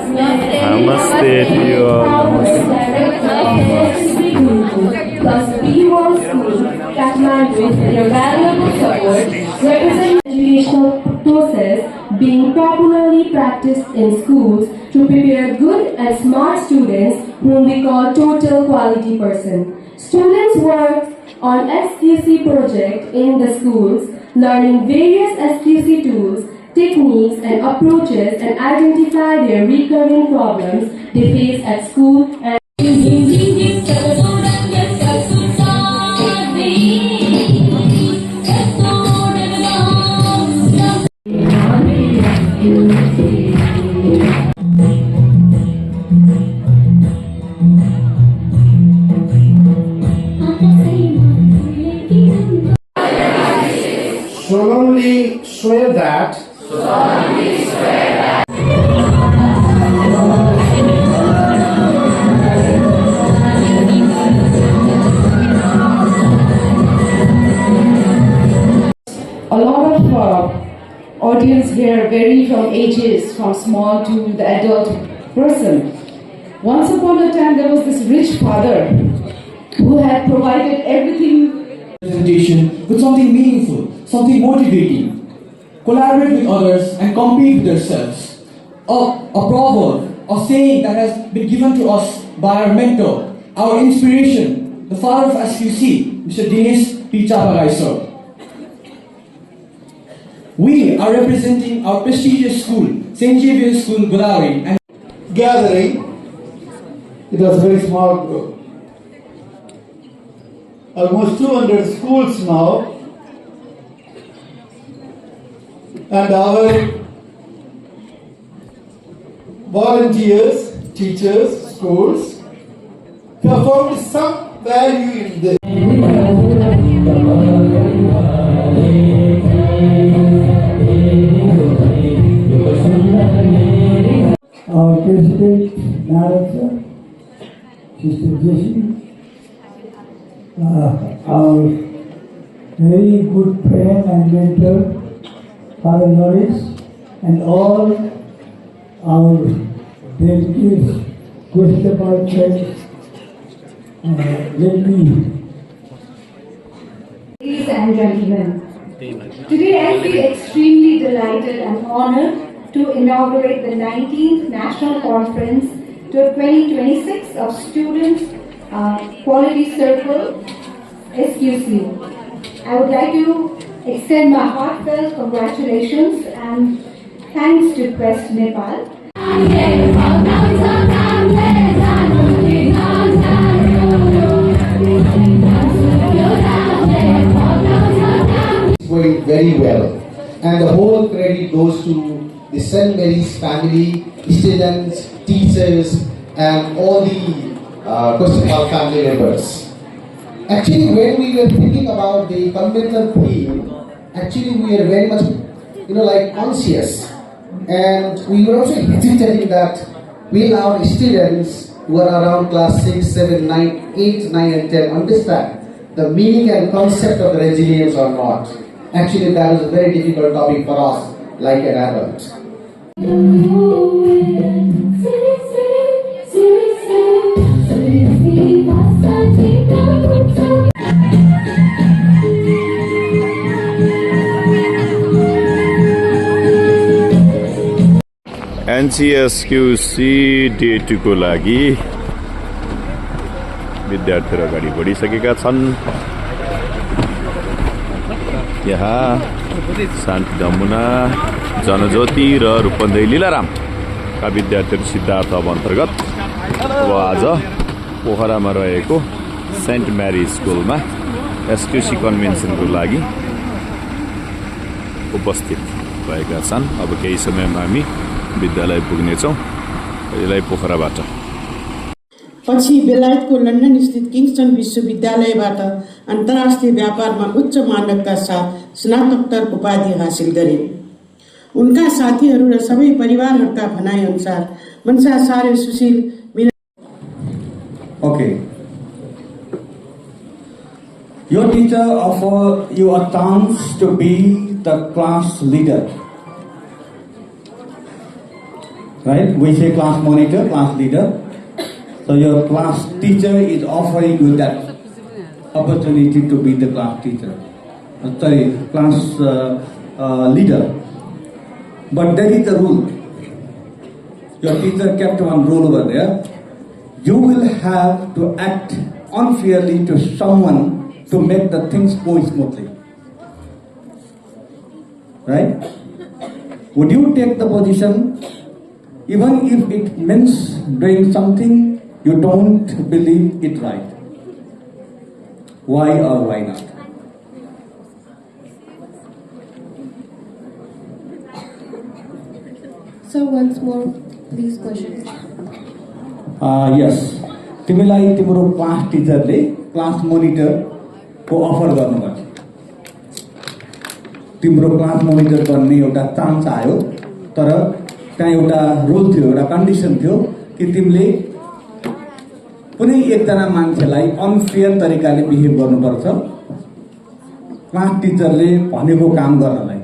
Namaste to you all. Thus, we want schools Kathmandu with their valuable support represent educational process being popularly practiced in schools to prepare good and smart students whom we call total quality person. Students work on SQC project in the schools, learning various SQC tools, techniques and approaches and identify their recurring problems they face at school and solemnly swear that a lot of audience here vary from ages, from small to the adult person. Once upon a time, there was this rich father who had provided everything. Presentation with something meaningful, something motivating. Collaborate with others and compete with yourselves. A proverb, a saying that has been given to us by our mentor, our inspiration, the father of SQC, Mr. Dinesh P. Chapagai, sir. We are representing our prestigious school, St. Xavier's School, Godavari, and gathering. It was a very small group. Almost 200 schools now, and our volunteers, teachers, schools have found some value in this. Our President, Narada, Sister Jessie, our very good friend and mentor, Father Norris, and all our delegates, Gustav Church, let me. Ladies and gentlemen, today I feel extremely delighted and honored to inaugurate the 19th National Conference to 2026 of Students Quality Circle SQC. I would like to extend my heartfelt congratulations and thanks to Quest Nepal. Going very well, and the whole credit goes to the St. Mary's family, students, teachers, and all the Kostakal family members. Actually, when we were thinking about the conventional theme, actually we were very much, conscious, and we were also hesitating that will our students who are around class 6, 7, 9, 8, 9, and 10 understand the meaning and concept of the resilience or not. Actually, that is a very difficult topic for us, like an adult. NCSQC Day 2 को लागि विद्यार्थीहरू अगाडि बढिसकेका छन्। यहाँ शान्ति दमुना, जनज्योति र रूपन्देही लीलारामका विद्यार्थीहरू सिद्धार्थ अब अन्तर्गत अब आज पोखरामा रहेको सेन्ट मेरी स्कुलमा एसक्युसी कन्भेन्सनको लागि उपस्थित भएका छन्। अब केही समयमा हामी विद्यालय पुग्नेछौँ। यसलाई पोखराबाट पछि बेलायतको लन्डन स्थित किङ्स्टन विश्वविद्यालयबाट अन्तर्राष्ट्रिय व्यापारमा उच्च मानकका साथ स्नातकोत्तर उपाधि हासिल गरे। उनका साथीहरू र सबै परिवारहरूका भनाइ अनुसार मनसा सारे सुशील Okay. Your teacher offer you a chance to be the class leader. right? We say class monitor, class leader. So your class teacher is offering you that opportunity to be the class teacher. Class leader. But there is a rule. Your teacher kept one rule over there. You will have to act unfairly to someone to make the things go smoothly. Right? Would you take the position even if it means doing something you don't believe it right? Why or why not? So once more, please question. Yes. तिमीलाई तिम्रो class टिचरले class monitor को offer गर्नुभयो. तिम्रो class monitor बन्ने एउटा chance आयो, तर त्यहाँ एउटा रुल थियो, एउटा कन्डिसन थियो कि तिमीले कुनै एकजना मान्छेलाई अनफेयर तरिकाले बिहेभ गर्नुपर्छ क्लास टिचरले भनेको काम गर्नलाई.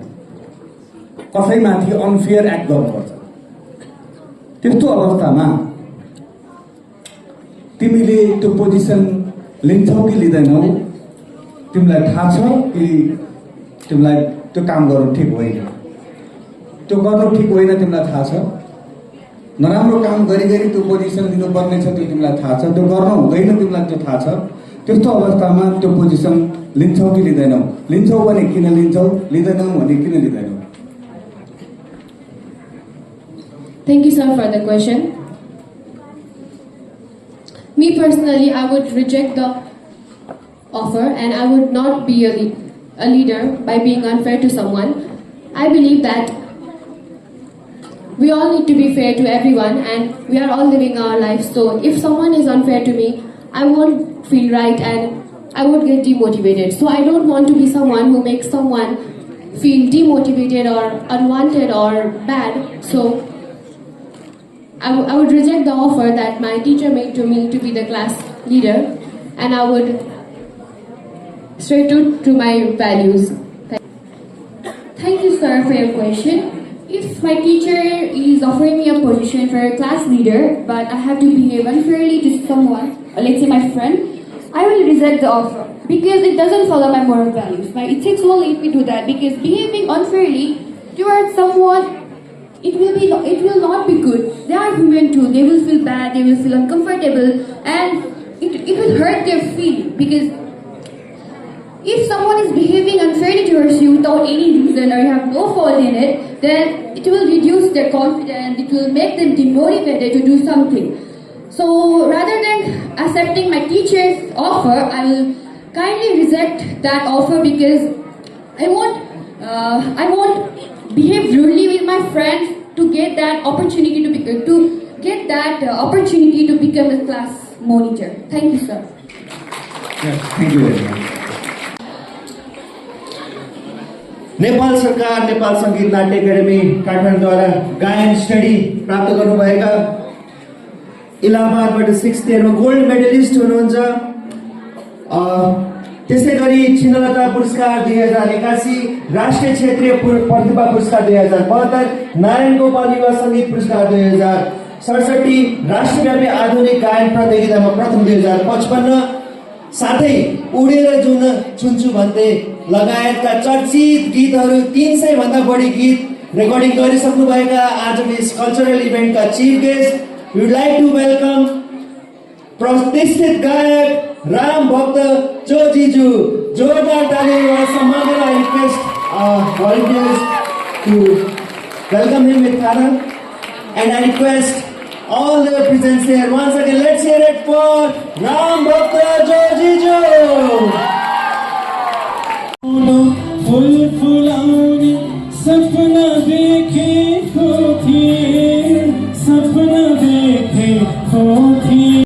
कसैमाथि अनफेयर एक्ट गर्नुपर्छ. त्यस्तो अवस्थामा तिमीले त्यो पोजिसन लिन्छौ कि लिँदैनौ? तिमीलाई थाहा छ कि तिमीलाई त्यो काम गर्नु ठिक होइन? त्यो गर्नु ठिक होइन तिमीलाई थाहा छ? नराम्रो काम गरी त्यो पोजिसन लिनुपर्ने छ त्यो तिमीलाई थाहा छ? त्यो गर्न हुँदैन तिमीलाई त्यो थाहा छ? त्यस्तो अवस्थामा त्यो पोजिसन लिन्छौ कि लिँदैनौ? लिन्छौ भने किन लिन्छौ? लिँदैनौ भने किन लिँदैनौ? Thank you, sir, for the question. Me personally, I would reject the offer and I would not be a leader by being unfair to someone. I believe that we all need to be fair to everyone and we are all living our lives. So if someone is unfair to me, I won't feel right and I would get demotivated. So I don't want to be someone who makes someone feel demotivated or unwanted or bad. So I would reject the offer that my teacher made to me to be the class leader, and I would stay true to my values. Thank you, sir, for your question. If my teacher is offering me a position for a class leader, but I have to behave unfairly to someone, or let's say my friend, I will reject the offer because it doesn't follow my moral values. My ethics will lead me to that because behaving unfairly towards someone, it will not be good. They are human too. They will feel bad. They will feel uncomfortable, and it will hurt their feeling because if someone is behaving unfairly towards you without any reason or you have no fault in it, then it will reduce their confidence. It will make them demotivated to do something. So rather than accepting my teacher's offer, I will kindly reject that offer because I won't behave rudely with my friends to get that opportunity to become a class monitor. Thank you, sir. Yes, thank you very much. Nepal सरकार नेपाल संगीत नाट्य academy काठमाडौँद्वारा गायन study प्राप्त गर्नुभएका इलाहाबादबाट 6th इयरमा gold medallist हुनुहुन्छ. त्यसै गरी छिन्नलता पुरस्कार 2081, राष्ट्रिय क्षेत्रीय प्रतिभा पुरस्कार 2072, नारायण गोपाल युवा सङ्गीत पुरस्कार 2067, राष्ट्रव्यापी आधुनिक गायन प्रतियोगितामा प्रथम 2055, साथै उडेर जुन चुन्छु भन्दै लगायतका चर्चित गीतहरू 300 भन्दा बढी गीत रेकर्डिङ गरिसक्नुभएका आजको यस कल्चरल इभेन्टका chief guest, we would like to welcome प्रतिष्ठित गायक राम भक्त जोजीजू. जोरदार ताली वा सम्मान गरेर I request volunteers to welcome him with honor, and I request all the presents here once again, let's hear it for Ram Bhakta Jojijo. फूल फुलाउने सपना देखेको थिए, सपना देखेको थिए.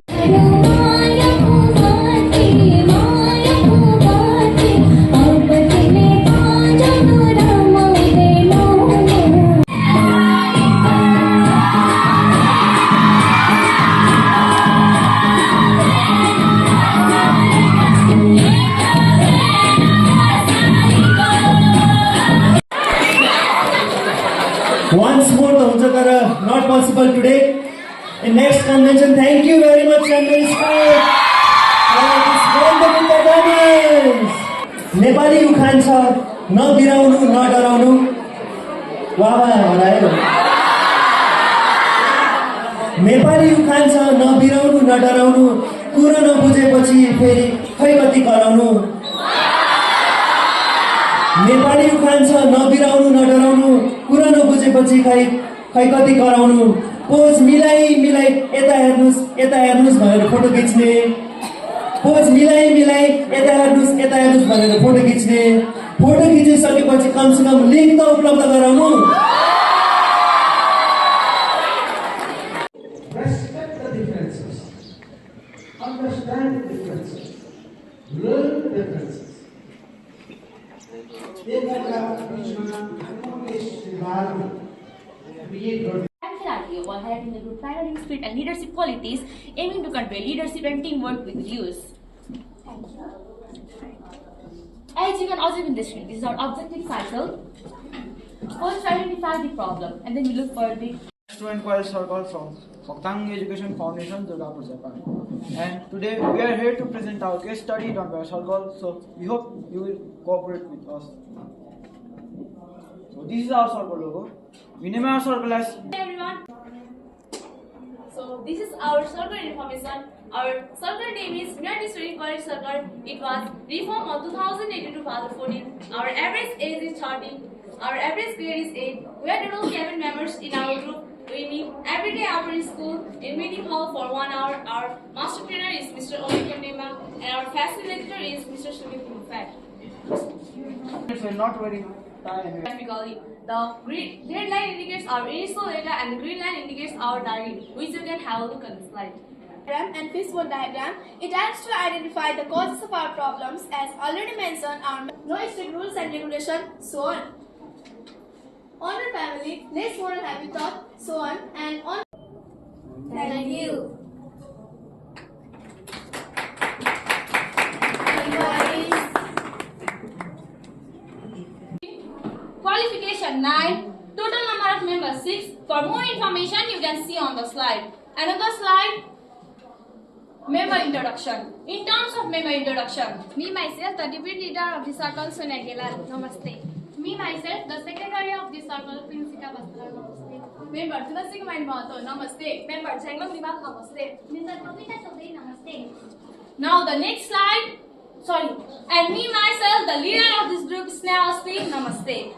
त हुन्छ तर not possible today. In next convention, thank you very much Sunday School for this wonderful performance. Nepali उखान छ नबिराउनु नडराउनु वाह हरायो. नेपाली उखान छ नबिराउनु नडराउनु कुरो नबुझेपछि फेरि खै कति कराउनु. नेपाली उखान छ नबिराउनु नडराउनु कुरो नबुझेपछि खै कति कराउनु. पोज मिलाई यता हेर्नुस् भनेर फोटो खिच्ने. पोज मिलाई यता हेर्नुस् भनेर फोटो खिच्ने. फोटो खिचिसकेपछि कमसेकम लिङ्क त उपलब्ध गराउनु. Respect the differences. Understand the differences. Learn the differences. While highlighting the good pioneering spirit and leadership qualities, aiming to convey leadership and teamwork with use. As you can observe in this screen, this is our objective cycle. First, identify the problem, and then we look for the Student Choir Circle from Soktang Education Foundation, Durgapur, Japan. And today we are here to present our case study done by our circle, so we hope you will cooperate with us. So this is our circle logo. We name our circle as... Hey everyone! So this is our circle information. Our circle name is United Student College Circle. It was reformed on 2008 to 2014. Our average age is 13. Our average grade is 8. We are total 7 members in our group. We meet every day after school in meeting hall for 1 hour. Our master trainer is Mr. Omi Kondema and our facilitator is Mr. Sumit Mufat. We're not very tired. Graphically, the red line indicates our initial data and the green line indicates our target, which you can have a look at the slide. And fishbowl diagram, it helps to identify the causes of our problems as already mentioned, our no strict rules and regulation, so on. Honor family, less moral habit thought, so on, and on. Thank you. Qualification 9, total number of members 6. For more information, you can see on the slide. Another slide, member introduction. In terms of member introduction, Me myself, the deputy leader of the circle, Sonia Gelal. Namaste. me myself, the secretary of the circle, Prinsika Bastra. Namaste. Member Tulasi Kumar Mahato. Namaste. Member Jangam Dimak. Namaste. Member Pavita Chaudhary. Namaste. Now the next slide. Sorry. And me myself, the leader of this group, Sneha Speak. Namaste.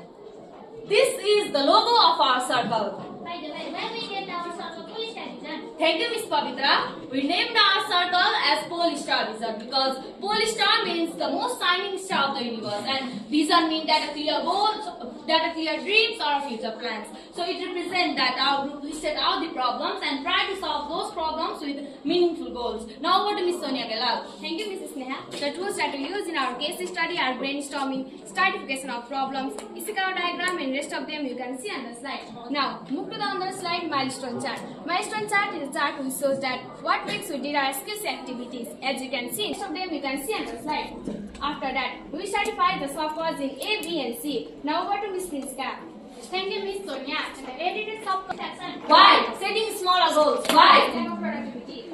This is the logo of our circle. By the way, when we get our circle police division? Thank you, Miss Pavitra. We named our circle as Polish Star Vision because Polish Star means the most shining star of the universe, and vision means that a clear goals, that a clear dreams or future plans. So it represents that our group listed out the problems and try to solve those problems with meaningful goals. Now over to Miss Sonia Gelal. Thank you, Mrs. Neha. The tools that we use in our case study are brainstorming, stratification of problems, Ishikawa diagram, and rest of them you can see on the slide. Now, move to the other slide, milestone chart. Milestone chart is a chart which shows that what weeks we did our skills activities. As you can see, rest of them you can see on the slide. After that, we stratify the subcodes in A, B, and C. Now over to Miss Priska. Thank you, Miss Sonia. And the edited subcode section. Why? Setting smaller goals. Why? Lack of productivity.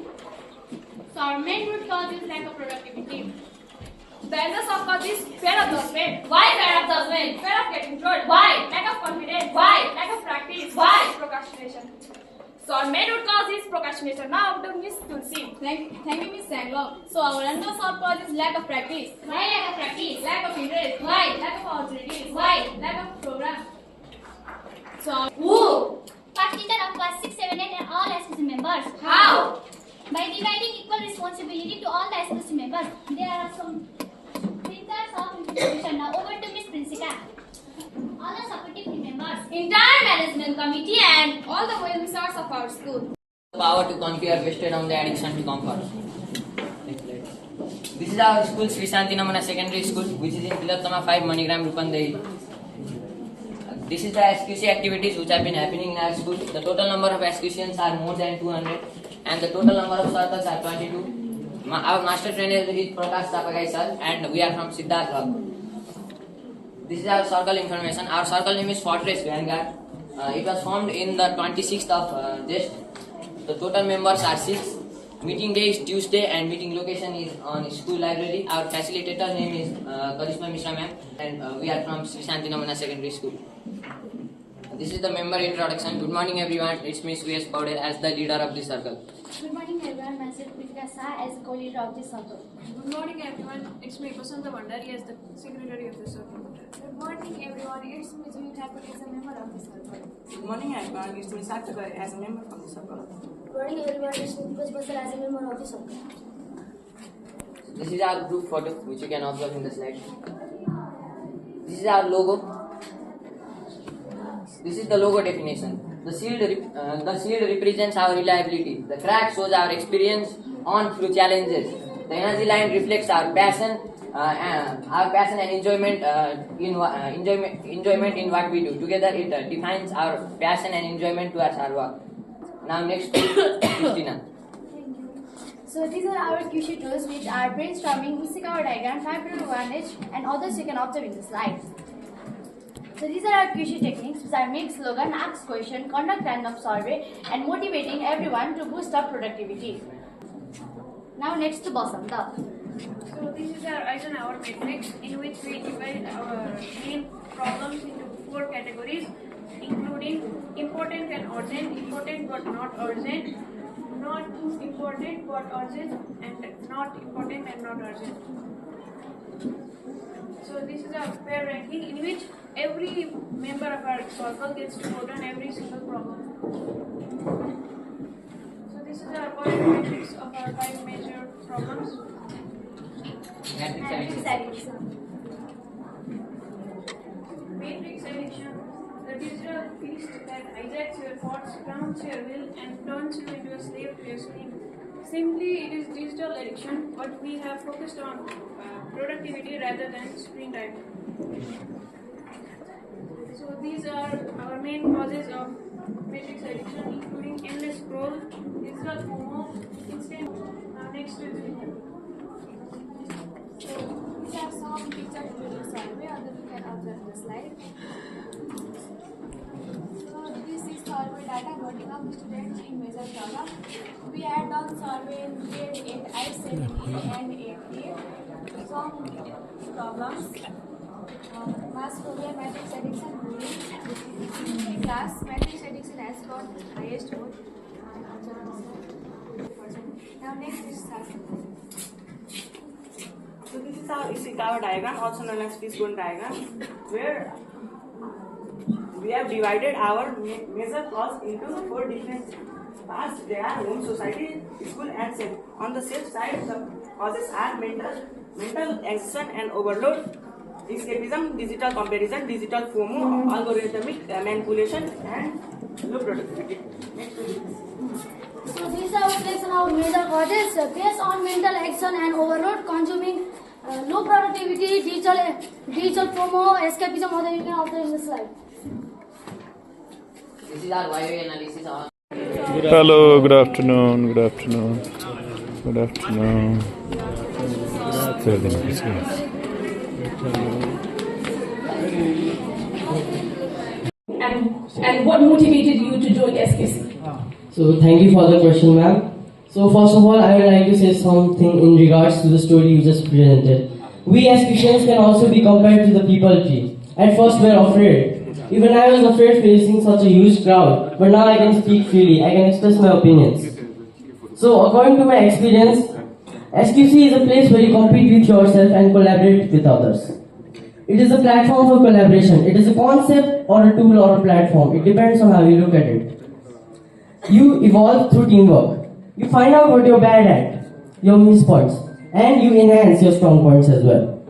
So our main root cause is lack of productivity. The answer of cause is fear of judgment. Why fear of judgment? Fear of getting trolled. Why? Lack of confidence. Why? Lack of practice. Why? Procrastination. So our main root cause is procrastination. Now to Miss Tulsi. Thank you, Miss Sanglo. So our answer of cause is lack of practice. Why lack of practice? Lack of interest. Why? Lack of opportunities. Why? Lack of program. So Who? Partita of class 6, 7, 8 and all SPC members. How? By dividing equal responsibility to all the SPC members. There are some thinkers of institution. Now over to Miss Prinsika. All the supportive team members. Entire management committee and All the well-wishers of our school. Power to conquer wasted on the addiction to comfort. This is our school, Sri Shanti Namana Secondary School, which is in Tilottama 5, Manigram, Rupandai. This is the SQC activities which have been happening in our school. The total number of SQCians are more than 200 and the total number of circles are 22. Our master trainer is Prakash Tapagai sir and we are from Siddharth Club. This is our circle information. Our circle name is Fortress Vanguard. It was formed in the 26th of Jet. The total members are 6. Meeting day is Tuesday and meeting location is on school library. Our facilitator name is Karishma Mishra ma'am, and we are from Sri Shanti Namana Secondary School. This is the member introduction. Good morning everyone. It's me Suyas Powder as the leader of the circle. Good morning everyone. Myself Pritika Shah as the co-leader of the circle. Good morning everyone. It's me Basanta Bandari as the secretary of the circle. Good morning everyone. It's me Jumi Thakur as a member of the circle. Good morning everyone. It's me Satyakar as a member of the circle. Good morning everyone. It's me Dipesh Basal as a member of the circle. This is our group photo which you can observe in the slide. This is our logo. This is the logo definition. The shield represents our reliability. The crack shows our experience on through challenges. The energy line reflects our passion and enjoyment in what we do. Together, it defines our passion and enjoyment towards our work. Now, next to Christina. So these are our QC tools which are brainstorming, Ishikawa diagram, 5.1H and others you can observe in the slides. So these are our QC techniques which are make slogan, ask question, conduct random survey and motivating everyone to boost up productivity. Now next to Basanta. So this is our Eisenhower matrix in which we divide our main problems into 4 categories, including important and urgent, important but not urgent, not important but urgent, and not important and not urgent. So this is our pair ranking in which every member of our circle gets to vote on every single problem. So this is our point matrix of our 5 major problems. Matrix addition. Matrix addition. The digital beast that hijacks your thoughts, grounds your will, and turns you into a slave to your screen. Simply, it is digital addiction, but we have focused on productivity rather than screen time. So these are our main causes of matrix addiction, including endless scroll, digital FOMO, instant. Next is So these are some pictures in the survey that you can observe in the slide. So this is survey data voting of students in major problem. We had done survey in grade 8, I7A and 8A. Some problems. Mass phobia, matrix addiction, bullying. Class, matrix addiction has got highest vote. Now next is circle. So this is our Ishikawa diagram, also known as fishbone diagram, where we have divided our major cause into 4 different parts. They are home, society, school and self. On the self side, the causes are mental exhaustion and overload, escapism, digital comparison, digital FOMO, algorithmic manipulation and low productivity. So these are reflection of major causes based on mental action and overload, consuming low productivity, digital FOMO, escapism, other you can observe in the slide. This is our YOA analysis. Hello, good afternoon, good afternoon, good afternoon. And what motivated you to join SQC? So thank you for the question, ma'am. So first of all, I would like to say something in regards to the story you just presented. We as Christians can also be compared to the people tree. At first we were afraid. Even I was afraid facing such a huge crowd, but now I can speak freely, I can express my opinions. So according to my experience, SQC is a place where you compete with yourself and collaborate with others. It is a platform for collaboration. It is a concept or a tool or a platform. It depends on how you look at it. You evolve through teamwork. You find out what you're bad at, your miss points, and you enhance your strong points as well.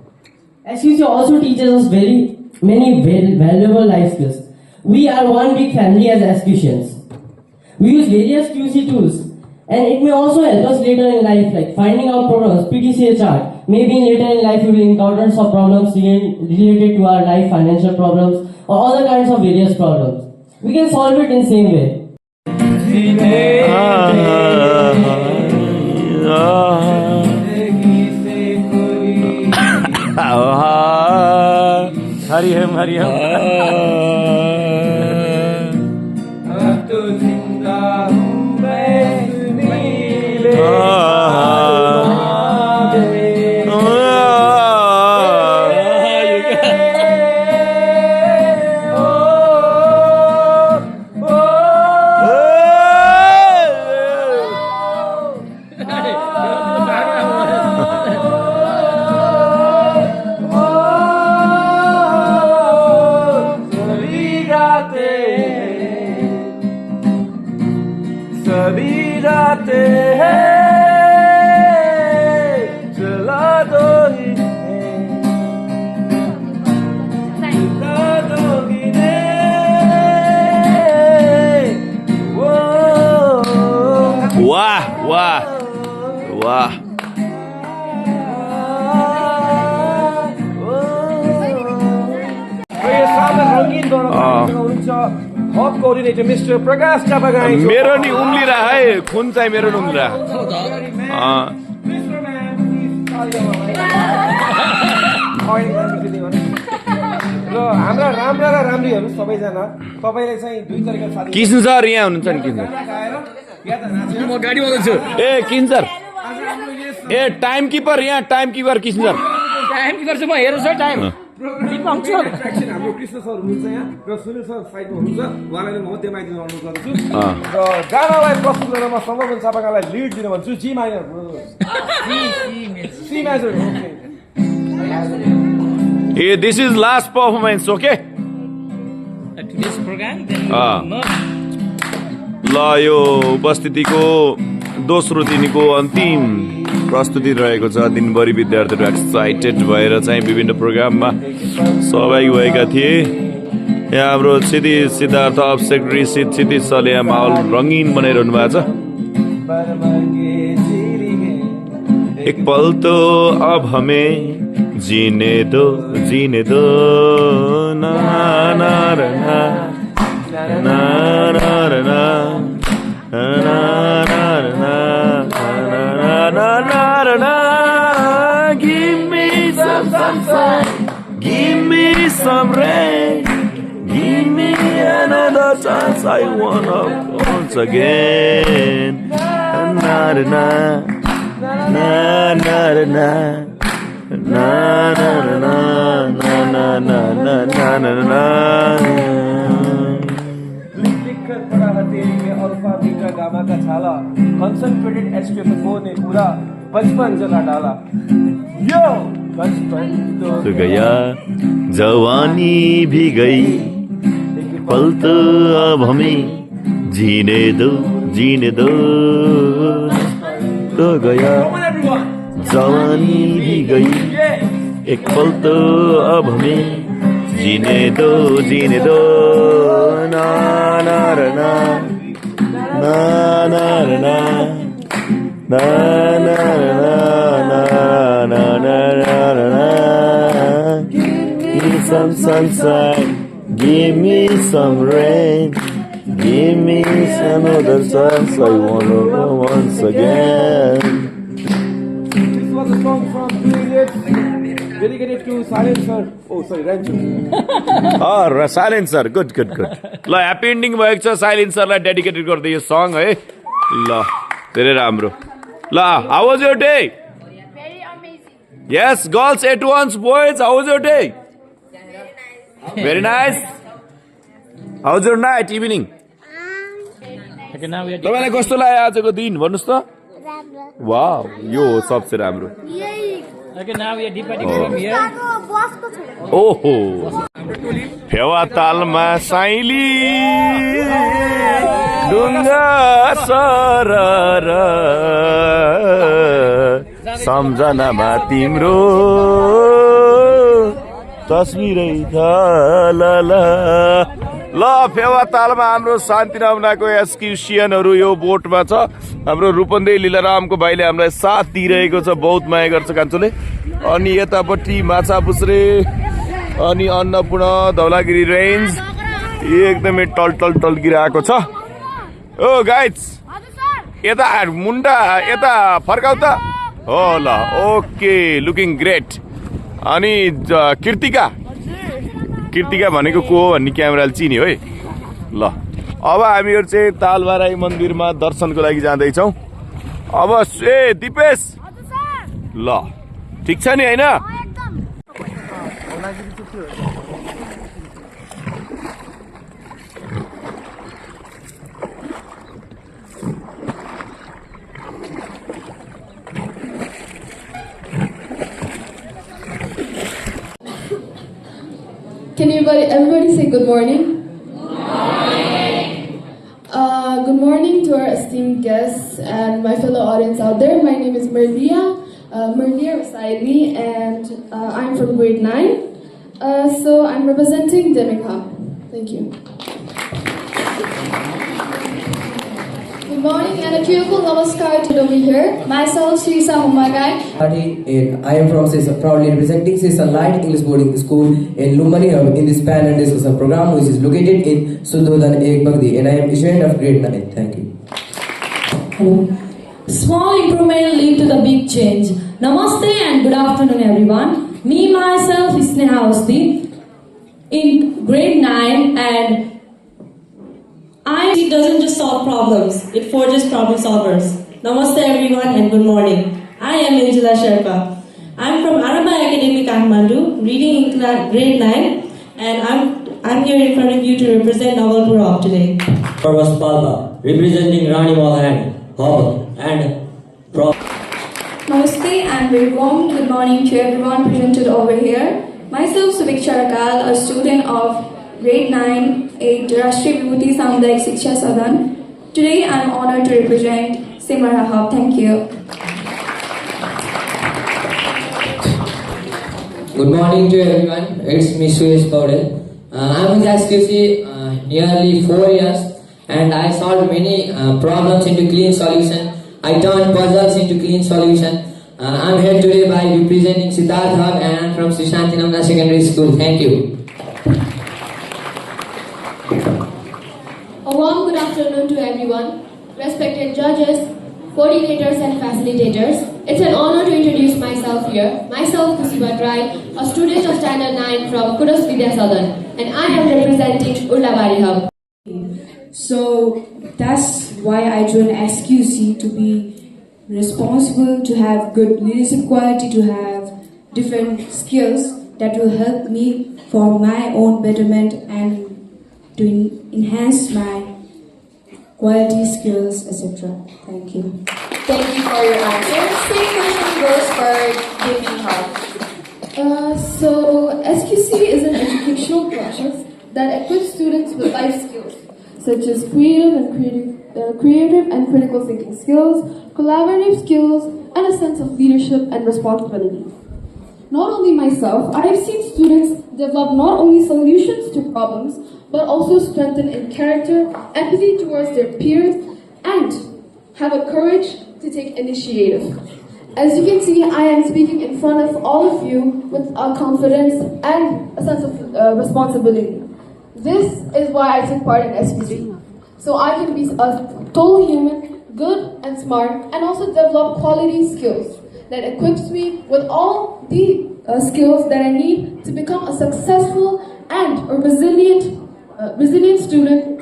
SQC also teaches us many valuable life skills. We are one big family as SQCians. We use various QC tools, and it may also help us later in life, like finding out problems, PDCA chart. Maybe later in life we will encounter some problems related to our life, financial problems, or other kinds of various problems. We can solve it in the same way. Hari Ham. जिंदा हूँ मैं नीले सभी रातें हैं जला दो ही जला दो ही ने वाह वाह वाह यो सानो रङ्गीन हुनुहुन्छ हब कोअर्डिनेटर मिस्टर प्रकाश चापागाई मेरो नि उम्लिरा है खुन चाहिँ मेरो नि उम्लिरा र हाम्रा राम्रा र राम्रीहरू सबैजना तपाईँले चाहिँ 2 तरिका साथी किसन सर यहाँ हुनुहुन्छ नि किसन म गाडी बजाउँछु ए किसन सर ए टाइम किपर यहाँ टाइम किपर किसन सर टाइम किपर चाहिँ म हेर्छु सर टाइम हाम्रो कृष्ण सर हुनुहुन्छ यहाँ र सुनिल सर साइडमा हुनुहुन्छ उहाँलाई म मध्यमाइदिन अनुरोध गर्दछु र गानालाई प्रस्तुत गर्न म सम्भवन चापागाईलाई लिड दिन भन्छु G minor C major A this is last performance okay ल यो उपस्थितिको दोस्रो दिनको अन्तिम प्रस्तुति रहेको छ दिनभरि विद्यार्थीहरू एक्साइटेड भएर चाहिँ विभिन्न प्रोग्राममा सहभागी भएका थिए यहाँ हाम्रो क्षितिज सिद्धार्थ अफ सेक्रेटरी क्षितिज सरले यहाँ माहौल रङ्गीन बनाइरहनु भएको छ एक पल तो अब हमें जीने दो ना ना ना ना ना ना Give me some sunshine, give me some rain, give me another chance. I wanna once again. Na na na na na na na na na na na na na na. Alpha beta gamma का छाला concentrated H2SO4 ने पूरा बचपन जला डाला यो बचपन तो गया जवानी भी गई पल तो अब हमें जीने दो तो गया जवानी भी गई एक पल तो अब हमें जीने दो ना ना ना na na na na na na na na na. Give me some sunshine, give me some rain, give me some other chance. I wanna go once again. This was a song from 2 Idiots dedicated to Silencer. Oh sorry, Ranju. Silencer, good. ल happy ending भएको छ साइलेन्सरलाई dedicated गर्दै यो सङ है ल धेरै राम्रो ल how was your day yes girls at once boys how was your day very nice how was your night evening तपाईँलाई कस्तो लाग्यो आजको दिन भन्नुहोस् त वाउ यो हो सबसे राम्रो ओहो फेवा तालमा साइली ढुङ्गा सर सम्झनामा तिम्रो तस्बिरै ल फेवा तालमा हाम्रो शान्ति नमुनाको एसक्युसियनहरू यो बोटमा छ हाम्रो रूपन्देही लीलारामको भाइले हामीलाई साथ दिइरहेको छ बहुत माया गर्छ कान्छोले अनि यतापट्टि माछा पुस्रे अनि अन्नपूर्ण धौलागिरी रेन्ज एकदमै टल्किरहेको छ ओ गाइज यता मुन्टा यता फर्काउ त हो ल ओके लुकिङ ग्रेट अनि कृतिका भनेको को हो भन्ने क्यामेराले चिन्यो है ल अब हामीहरू चाहिँ तालबाराई मन्दिरमा दर्शनको लागि जाँदैछौँ। अब दिपेश ल ठिक छ नि होइन? Can everybody say good morning? Good morning to our esteemed guests and my fellow audience out there. My name is Merlia Rasaili, and I'm from grade 9. So I'm representing Demika. Thank you. Good morning and a cheerful namaskar to over here. Myself, Srisa Humagai. I am from proudly representing Light English Boarding School in Lumaniam in this panel discussion program, which is located in Sudhodan Ekbagdi, and I am a student of grade 9. Thank you. Hello. Small improvement lead to the big change. Namaste and good afternoon, everyone. Me myself is Sneha Austin in grade 9, and it doesn't just solve problems, it forges problem solvers. Namaste everyone and good morning. I am Angela Sherpa. I'm from Araba Academy, Kathmandu, reading in grade 9, and I'm here in front of you to represent Navalpura today. Parvas Palpa, representing Rani Mohan, Hobble, and Namaste and very warm good morning to everyone presented over here. Myself, Subiksha Rakal, a student of grade 9 at Rashtriya Vibhuti Samudayik Shiksha Sadan. Today I am honored to represent Simara Hub. Thank you. Good morning to everyone. It's me Suresh Paudel. I'm with SQC nearly 4 years, and I solved many problems into clean solution. I turned puzzles into clean solution. I'm here today by representing Siddharth Hub, and I'm from Sri Shantinamna Secondary School. Thank you. A warm good afternoon to everyone, respected judges, coordinators and facilitators. It's an honor to introduce myself here. Myself, Kusibat Rai, a student of Standard 9 from Kudos Vidya Sadan, and I am representing Urlabari Hub. So that's why I joined SQC, to be responsible, to have good leadership quality, to have different skills that will help me for my own betterment and to enhance my quality skills, etc. Thank you. Thank you for your answer. Same question goes for Gaming Hub. So SQC is an educational process that equips students with life skills such as creative and critical thinking skills, collaborative skills, and a sense of leadership and responsibility. Not only myself, I have seen students develop not only solutions to problems, but also strengthen in character, empathy towards their peers, and have a courage to take initiative. As you can see, I am speaking in front of all of you with a confidence and a sense of responsibility. This is why I took part in SPC. So I can be a total human, good and smart, and also develop quality skills that equips me with all the skills that I need to become a successful and a resilient student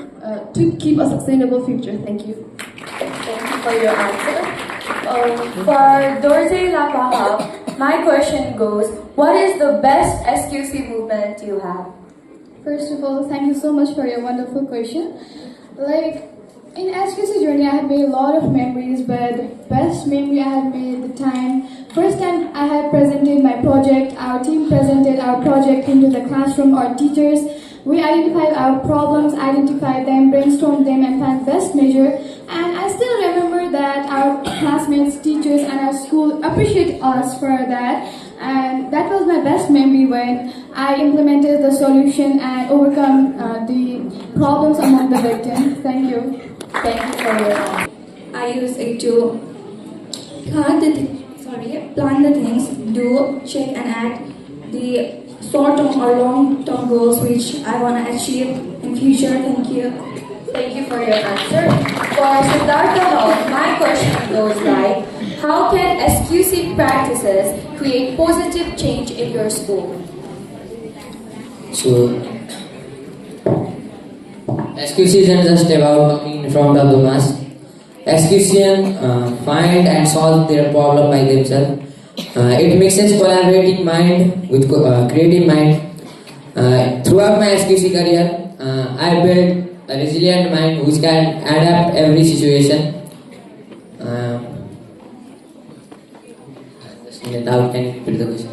to keep a sustainable future. Thank you. Thank you for your answer. For Dorje Lapahab, my question goes, what is the best SQC movement you have? First of all, thank you so much for your wonderful question. In SQC journey, I have made a lot of memories, but the best memory I have made first time I had presented my project, our team presented our project into the classroom, our teachers, we identified our problems, identified them, brainstormed them, and found best measure. And I still remember that our classmates, teachers, and our school appreciate us for that. And that was my best memory when I implemented the solution and overcome the problems among the victims. Thank you. Thank you for your answer. I use it to plan the things, do, check, and act the short-term or long-term goals which I want to achieve in future. Thank you. Thank you for your answer. For Siddhartha Hall, my question goes like, how can SQC practices create positive change in your school? So SQC isn't just about talking in front of the mass. SQCian find and solve their problem by themselves. It mixes collaborating mind with creative mind. Throughout my SQC career, I built a resilient mind which can adapt every situation. Now can you repeat the question?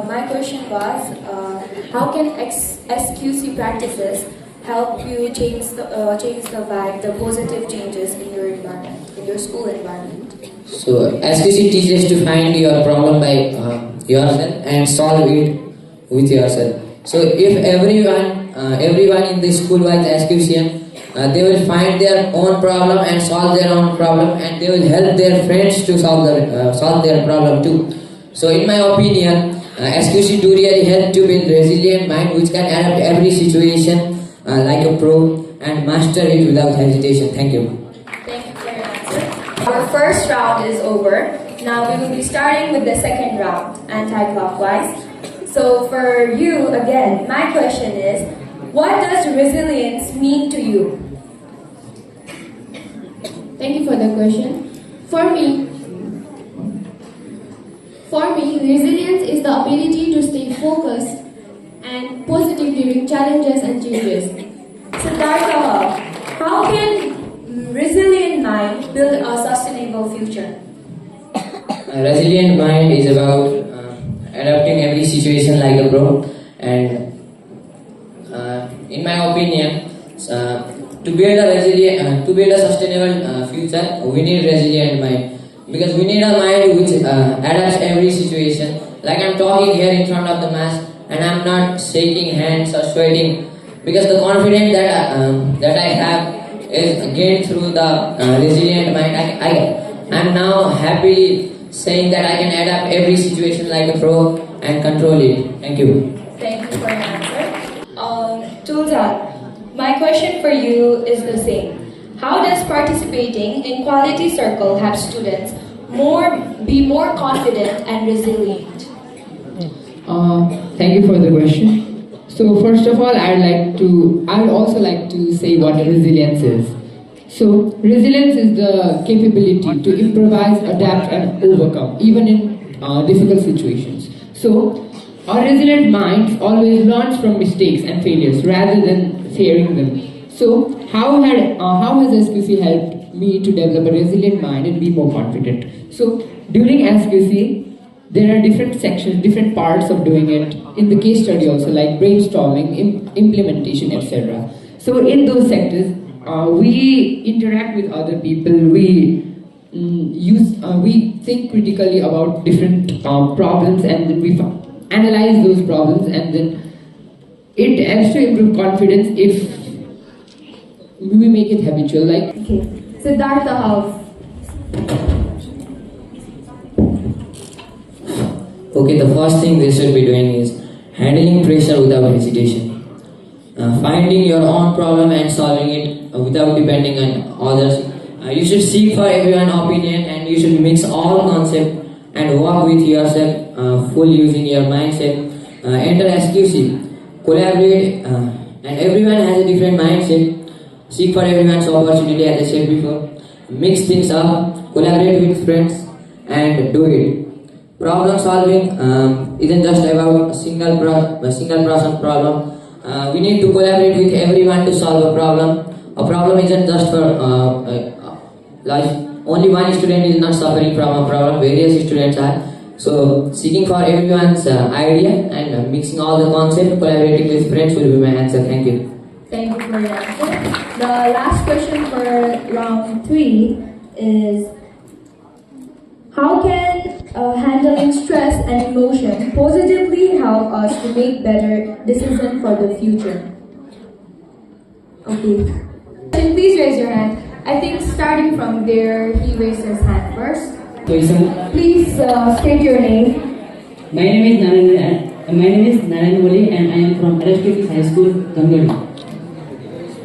My question was, how can SQC practices help you change the vibe, the positive changes in your environment, in your school environment? So SQC teaches to find your problem by yourself and solve it with yourself. So if everyone in the school was SQCian, they will find their own problem and solve their own problem, and they will help their friends to solve their problem too. So in my opinion, SQC do really help to build resilient mind which can adapt every situation like a pro and master it without hesitation. Thank you. Thank you for your answer. Our first round is over. Now we will be starting with the second round, anti-clockwise. So for you, again, my question is, what does resilience mean to you? Thank you for the question. For me, resilience is the ability to stay focused and positive during challenges and changes. Siddhartha, how can resilient mind build a sustainable future? A resilient mind is about adapting every situation like a pro, and in my opinion, to build a sustainable future, we need resilient mind. Because we need a mind which adapts every situation. Like I'm talking here in front of the mass, and I'm not shaking hands or sweating, because the confidence that I have is gained through the resilient mind. I'm now happily saying that I can adapt every situation like a pro and control it. Thank you. Thank you for your answer. Tulsa, my question for you is the same. How does participating in Quality Circle help students be more confident and resilient? Thank you for the question. So first of all, I'd also like to say what resilience is. So resilience is the capability to improvise, adapt and overcome, even in difficult situations. So our resilient minds always learns from mistakes and failures rather than fearing them. So how has SQC helped me to develop a resilient mind and be more confident? So during SQC, there are different sections, different parts of doing it. In the case study also, like brainstorming, implementation, etc. So in those sectors, we interact with other people. We think critically about different problems, and then we analyze those problems, and then it helps to improve confidence if we make it habitual. Like Siddhartha House. Okay, the first thing they should be doing is handling pressure without hesitation. Finding your own problem and solving it without depending on others. You should seek for everyone's opinion, and you should mix all concepts and work with yourself, full using your mindset. Enter SQC, collaborate, and everyone has a different mindset. Seek for everyone's opportunity, as I said before. Mix things up, collaborate with friends, and do it. Problem solving isn't just about a single person problem. We need to collaborate with everyone to solve a problem. A problem isn't just for only one student is not suffering from a problem. Various students are. So seeking for everyone's idea and mixing all the concepts, collaborating with friends will be my answer. Thank you. Thank you for your answer. The last question for round 3 is, how can handling stress and emotion positively help us to make better decisions for the future? Okay. Please raise your hand. I think starting from there, he raised his hand first. Please state your name. My name is Narayan Moli, and I am from Aristocratic High School, Gangadi.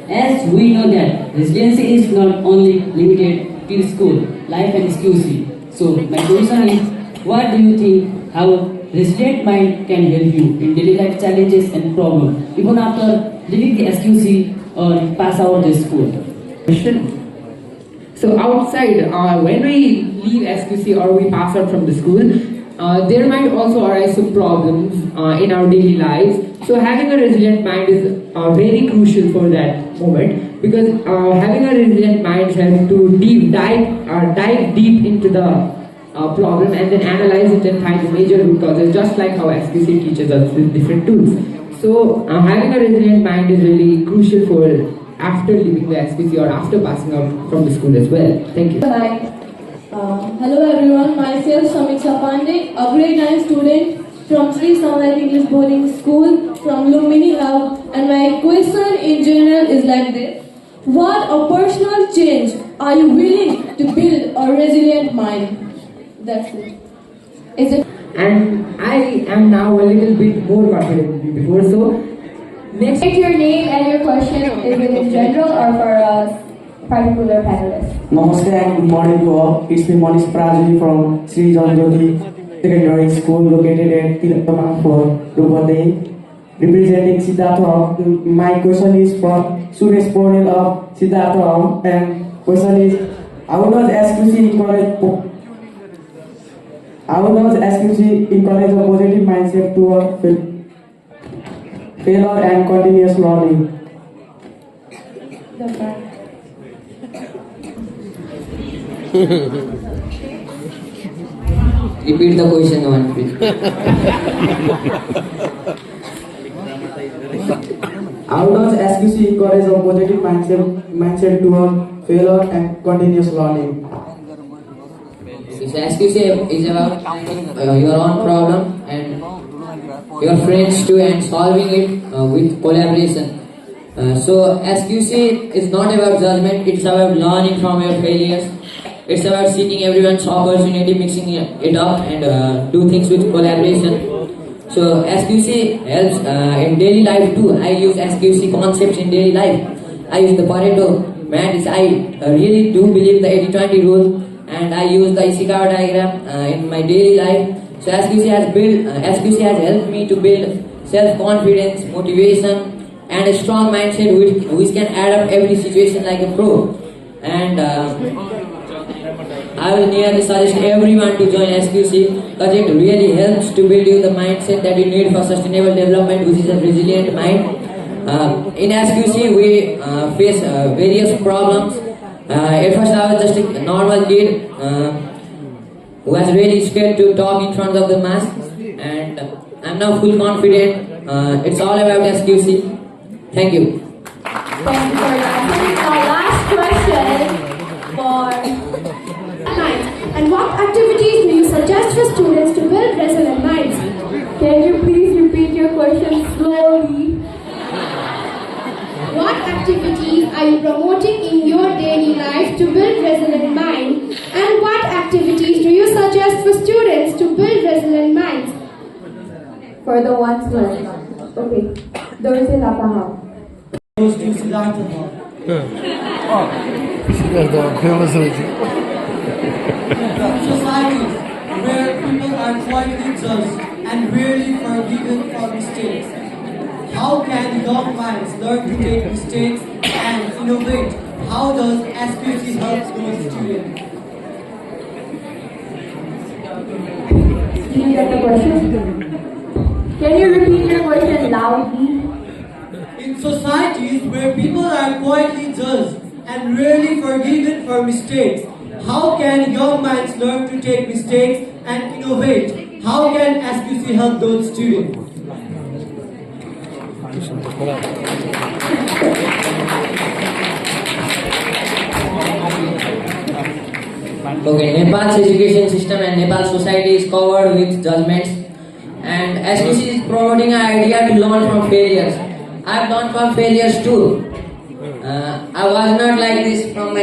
As we know that resiliency is not only limited to school, life and SQC. So my question is, what do you think how resilient mind can help you in daily life challenges and problems, even after leaving the SQC or pass out the school. Question. So outside, when we leave SQC or we pass out from the school, there might also arise some problems in our daily lives. So having a resilient mind is very crucial for that moment, because having a resilient mind helps to dive deep into the problem and then analyze it and find the major root causes, just like how SQC teaches us with different tools. So having a resilient mind is really crucial for after leaving the SPC or after passing out from the school as well. Thank you. Hello everyone, myself Samiksha Pandey, a grade 9 student from Sri Sunlight English Boarding School from Lumini Hub, and my question in general is like this. What a personal change are you willing to build a resilient mind? That's it. Is it? And I am now a little bit more confident than before, so next. State your name and your question, is it in general or for a particular panelist? Namaste and good morning to all. It's me Manish Prajali from Sri Janjoti Secondary School located at Tilakamang for Rupandei, representing Siddhartha. My question is from Suresh Pornel of Siddhartha, and question is, how does SQC encourage a positive mindset toward failure and continuous learning? Repeat the question one, please. How does SQC encourage a positive mindset toward failure and continuous learning? So SQC is about finding your own problem and your friends too, and solving it with collaboration. So SQC is not about judgment, it's about learning from your failures. It's about seeing everyone's opportunity, mixing it up, and do things with collaboration. So SQC helps in daily life too. I use SQC concepts in daily life. I use the Pareto matrix. I really do believe the 80-20 rule, and I use the Ishikawa diagram in my daily life. So SQC has helped me to build self-confidence, motivation, and a strong mindset which can adapt every situation like a pro. And I will nearly suggest everyone to join SQC, because it really helps to build you the mindset that you need for sustainable development, which is a resilient mind. In SQC we face various problems. At first I was just a normal kid who was really scared to talk in front of the mass, and I'm now full confident. It's all about SQC. Thank you. Thank you for answering. Our last question for And what activities do you suggest for students to build resilient minds? Can you please repeat your question slowly? What activities are you promoting in your daily life to build resilient mind? And what activities do you suggest for students to build resilient minds? For the ones who are okay. Dorothy Lapaham. Goes to Siddhartha. Societies where people are quietly judged and rarely forgiven for mistakes. How can young minds learn to take mistakes and innovate? How does SQC help those students? Did you get the question? Can you repeat your question loudly? In societies where people are quietly judged and rarely forgiven for mistakes, how can young minds learn to take mistakes and innovate? How can SQC help those students? Okay, Nepal's education system and Nepal's society is covered with judgments, and SQC is promoting an idea to learn from failures. I've learned from failures too. I was not like this from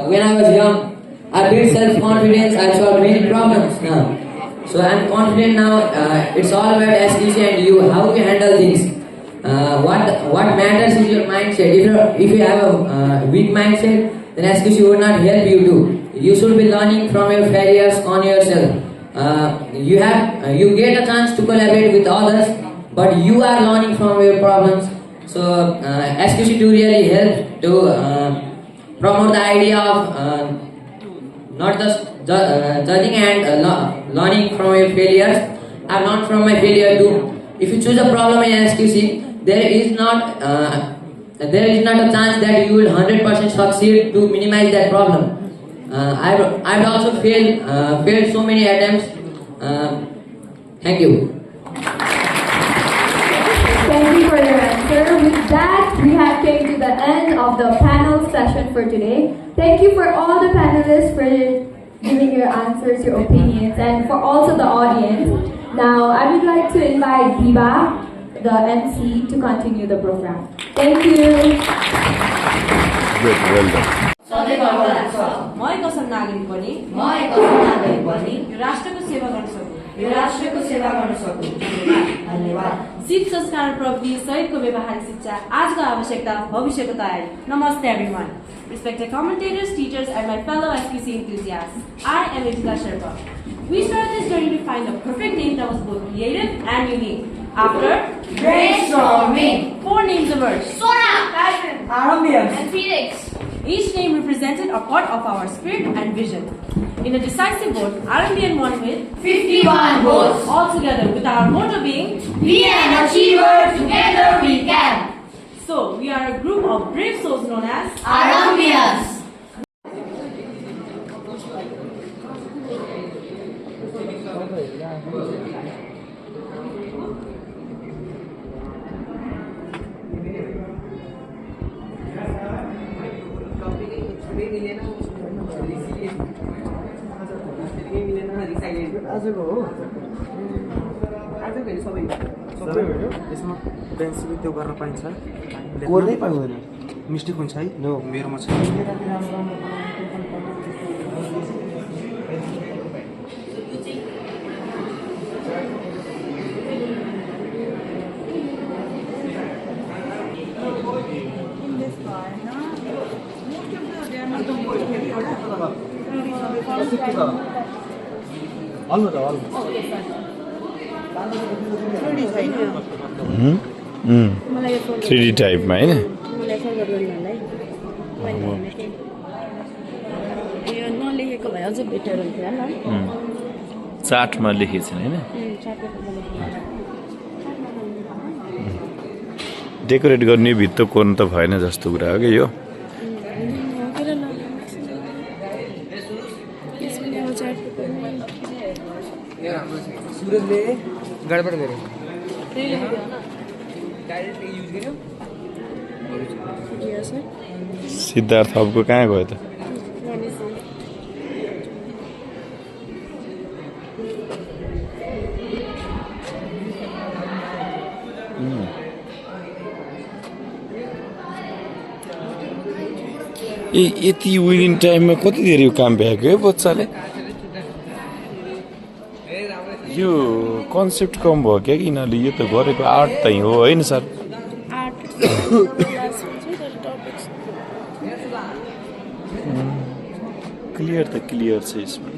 when I was young. I built self-confidence, I solved many problems now. So I'm confident now. It's all about SQC and you, how you handle things. What matters is your mindset. If you have a weak mindset, then SQC would not help you too. You should be learning from your failures on yourself. You get a chance to collaborate with others, but you are learning from your problems. So SQC2 really helped to promote the idea of not just judging and learning from your failures. I learned from my failure too. If you choose a problem in SQC, there is not a chance that you will 100% succeed to minimize that problem. I've also failed so many attempts. Thank you. Thank you for your answer. With that, we have came to the end of the panel session for today. Thank you for all the panelists for giving your answers, your opinions, and for also the audience. Now, I would like to invite Diba, the MC, to continue the program. Thank you. Good, well done. म एक असम नागरिक बनी यो राष्ट्रको सेवा गर्न सकूं धन्यवाद शिव संस्कार प्रविधि सहितको व्यवहारिक शिक्षा आजको आवश्यकता भविष्यको तयारी नमस्ते everyone respected commentators teachers and my fellow SQC enthusiasts I am Injila Sherpa. We started this journey to find the perfect name that was both creative and unique. After brainstorming, 4 names emerged: Sona, Passion, Arambians, and Phoenix. Each name represented a part of our spirit and vision. In a decisive vote, Arambian won with 51 votes. All together, with our motto being Be an achiever, together we can. So, we are a group of brave souls known as Arambians. आजको हो आजको सबै यसमा bench त्यो गर्न पाइन्छ कोर्नै पाउँदैन mistake हुन्छ है नो मेरोमा छ मलाई 3D टाइपमा हैन यो नलेखेको भए अझ बेटर हुन्थ्यो होला चार्टमा लेखेछ हैन डेकोरेट गर्ने भित्र कोर्न त भएन जस्तो कुरा हो कि यो सुरजले गडबड गर्यो डाइरेक्टली युज गर्यो सिद्धार्थ अबको कहाँ गयो त यति विनिङ टाइममा कति धेरै यो काम भ्याएको है बच्चाले यो कन्सेप्ट कम भयो क्या कि यिनीहरूले यो त गरेको आर्ट त हो होइन सर क्लियर त क्लियर छ यसमा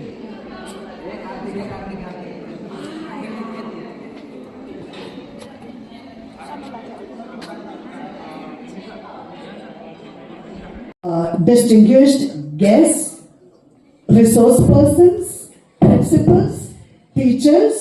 distinguished guests, resource persons, principals, teachers,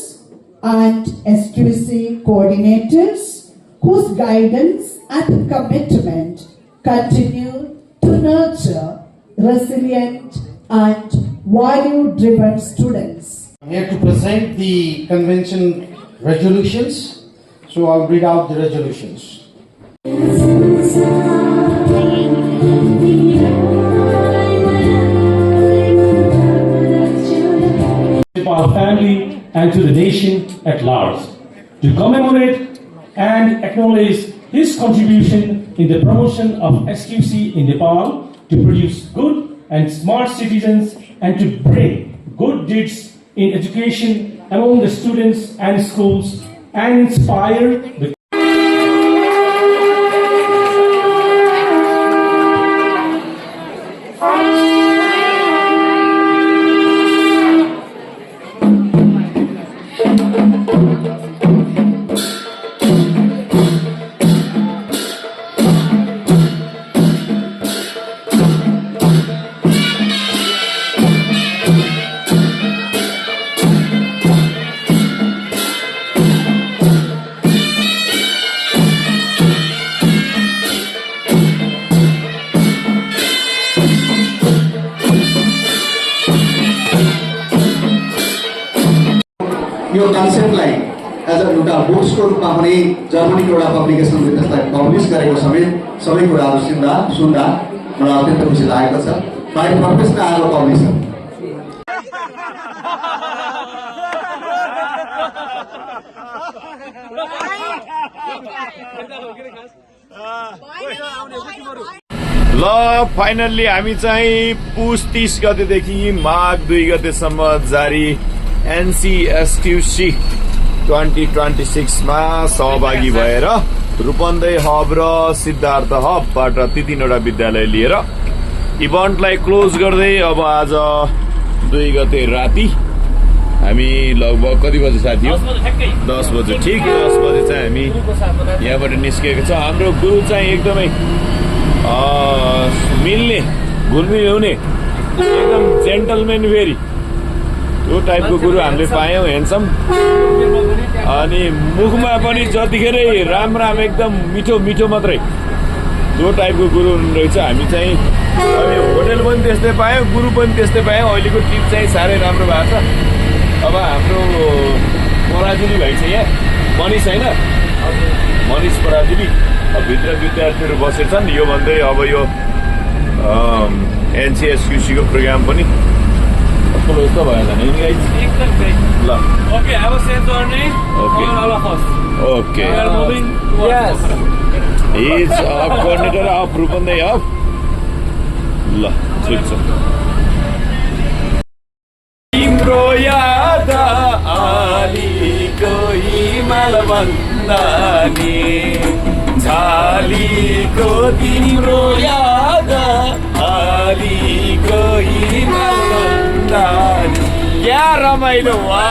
and SQC coordinators whose guidance and commitment continue to nurture resilient and value-driven students. I'm here to present the convention resolutions, so I'll read out the resolutions. Our family and to the nation at large, to commemorate and acknowledge his contribution in the promotion of SQC in Nepal, to produce good and smart citizens and to bring good deeds in education among the students and schools and inspire the कन्सेप्टलाई as a एउटा बुक्सको रूपमा पनि जर्मनीको एउटा पब्लिकेसनले त्यसलाई publish गरेको समेत सबै कुराहरू सुन्दा मलाई अत्यन्त खुसी लागेको छ। बाई प्रोफेसनल आज पब्लिसर ल फाइनल्ली हामी चाहिँ पुस 30 गतेदेखि माघ 2 गतेसम्म जारी एनसीएसक्यूसी 2026 मा सहभागी भएर रूपन्देही हब र सिद्धार्थ हबबाट ती 3वटा विद्यालय लिएर इभेन्टलाई क्लोज गर्दै अब आज 2 गते राति हामी लगभग कति बजे साथी हो 10 बजे ठिक 10 बजे चाहिँ हामी यहाँबाट निस्केको छ। हाम्रो गुरु चाहिँ एकदमै मिल्ने घुलमिल हुने एकदम जेन्टलमेन फेरि त्यो टाइपको गुरु हामीले पायौँ ह्यान्डसम अनि मुखमा पनि जतिखेरै राम राम एकदम मिठो मिठो मात्रै त्यो टाइपको गुरु हुनुहुँदो रहेछ। हामी चाहिँ होटल पनि त्यस्तै पायौँ गुरु पनि त्यस्तै पायौँ। अहिलेको ट्रिप चाहिँ साह्रै राम्रो भएको छ। अब हाम्रो पराजुली भाइ छ यहाँ मनिष होइन मनिष पराजुली भित्र विद्यार्थीहरू बसेछन् यो भन्दै अब यो एनसीएसक्यूसीको प्रोग्राम पनि कस्तो भयो ल okay have a safe journey all of us okay we are moving yes he is coordinator of Rupandehi hub ल ठीक छ। तिम्रो याद आलीको हिमाल भन्दानी झालीको तिम्रो याद आलीको हिमाल भन्दानी क्या रमाइलो वा